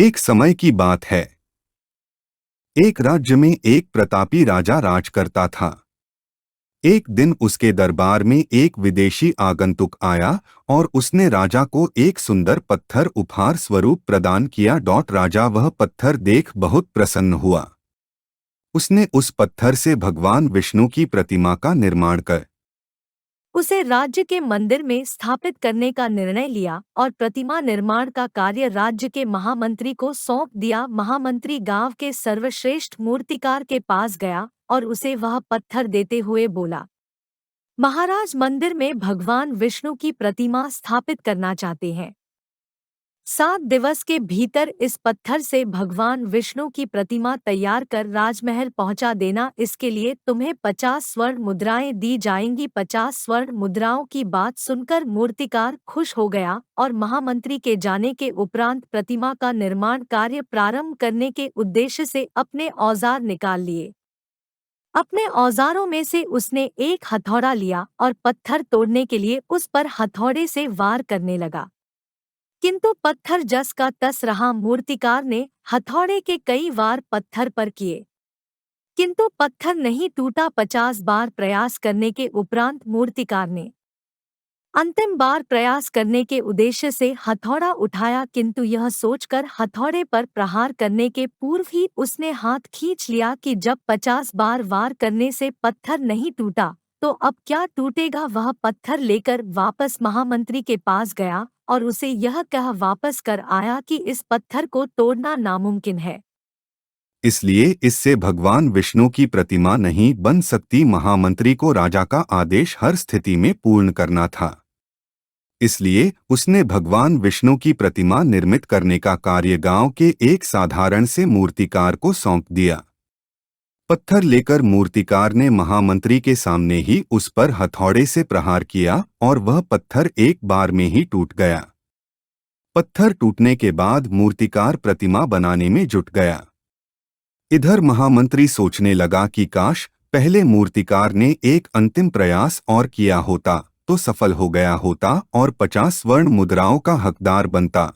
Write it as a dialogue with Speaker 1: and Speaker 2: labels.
Speaker 1: एक समय की बात है। एक राज्य में एक प्रतापी राजा राज करता था। एक दिन उसके दरबार में एक विदेशी आगंतुक आया और उसने राजा को एक सुंदर पत्थर उपहार स्वरूप प्रदान किया। राजा वह पत्थर देख बहुत प्रसन्न हुआ। उसने उस पत्थर से भगवान विष्णु की प्रतिमा का निर्माण कर
Speaker 2: उसे राज्य के मंदिर में स्थापित करने का निर्णय लिया और प्रतिमा निर्माण का कार्य राज्य के महामंत्री को सौंप दिया। महामंत्री गांव के सर्वश्रेष्ठ मूर्तिकार के पास गया और उसे वह पत्थर देते हुए बोला, महाराज मंदिर में भगवान विष्णु की प्रतिमा स्थापित करना चाहते हैं। 7 दिवस के भीतर इस पत्थर से भगवान विष्णु की प्रतिमा तैयार कर राजमहल पहुंचा देना। इसके लिए तुम्हें 50 स्वर्ण मुद्राएं दी जाएंगी। 50 स्वर्ण मुद्राओं की बात सुनकर मूर्तिकार खुश हो गया और महामंत्री के जाने के उपरांत प्रतिमा का निर्माण कार्य प्रारंभ करने के उद्देश्य से अपने औजार निकाल लिए। अपने औजारों में से उसने एक हथौड़ा लिया और पत्थर तोड़ने के लिए उस पर हथौड़े से वार करने लगा, किंतु पत्थर जस का तस रहा। मूर्तिकार ने हथौड़े के कई वार पत्थर पर किए, किंतु पत्थर नहीं टूटा। 50 बार प्रयास करने के उपरांत मूर्तिकार ने अंतिम बार प्रयास करने के उद्देश्य से हथौड़ा उठाया, किंतु यह सोचकर हथौड़े पर प्रहार करने के पूर्व ही उसने हाथ खींच लिया कि जब 50 बार वार करने से पत्थर नहीं टूटा तो अब क्या टूटेगा। वह पत्थर लेकर वापस महामंत्री के पास गया और उसे यह कह वापस कर आया कि इस पत्थर को तोड़ना नामुमकिन है,
Speaker 1: इसलिए इससे भगवान विष्णु की प्रतिमा नहीं बन सकती। महामंत्री को राजा का आदेश हर स्थिति में पूर्ण करना था। इसलिए उसने भगवान विष्णु की प्रतिमा निर्मित करने का कार्य गांव के एक साधारण से मूर्तिकार को सौंप दिया। पत्थर लेकर मूर्तिकार ने महामंत्री के सामने ही उस पर हथौड़े से प्रहार किया और वह पत्थर एक बार में ही टूट गया। पत्थर टूटने के बाद मूर्तिकार प्रतिमा बनाने में जुट गया। इधर महामंत्री सोचने लगा कि काश पहले मूर्तिकार ने एक अंतिम प्रयास और किया होता तो सफल हो गया होता और 50 स्वर्ण मुद्राओं का हकदार बनता।